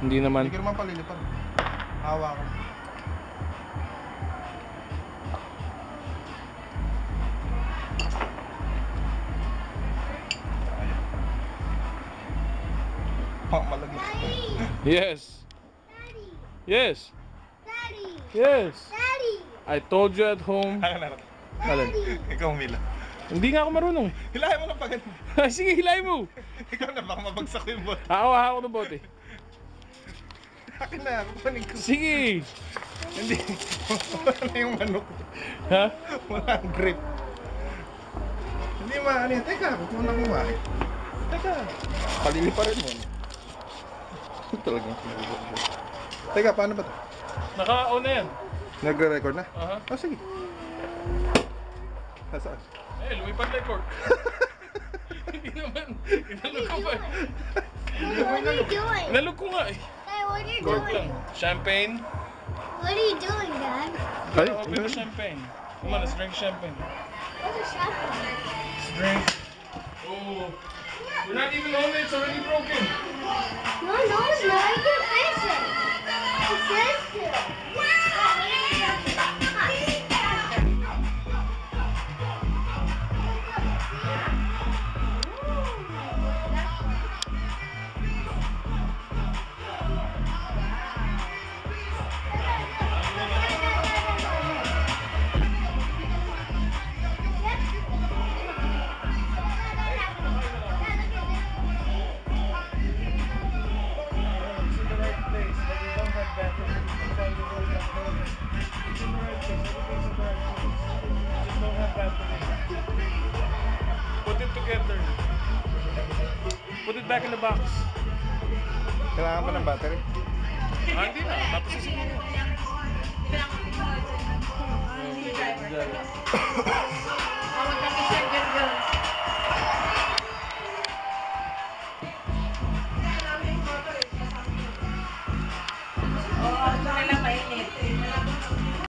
Hindi naman. Hindi ko naman palilipad. Hawa ko. Malagi. Yes. Daddy. Yes. Daddy. Yes. Daddy. I told you at home. Alin? Ikaw, Mila. Hindi nga ako marunong. Hilahin mo lang pag ganun. Ay, sige, hilay mo. Ikaw na, baka mabagsak ko yung bote. Ako ng bote. Akin na, kukunin ko. Sige. Hindi. Wala na yung manok. Ha? Wala ang grip. Hindi maano yan. Teka, huwag mo na kumain. Teka. Palili pa rin mo. Talagang pinagulog siya. Teka, paano ba ito? Naka-on na yan. Nagre-record na? Aha. Oh, sige. Nasaan? Eh, lumipad na yung cork. Hindi naman. Inalog ko pa. What are you doing? Inalog ko nga eh. Dad, what are you Cork doing? lang. Champagne. What are you doing, Dad? Ay, Open the champagne. Come on, let's drink champagne. What's a champagne? Let's drink. Oh. We're not even on it. It's already broken. No, it's not. You can fix it. It says to. Put it together. Put it back in the box. kailangan pa ng battery. Ah, hindi na. Tapos isa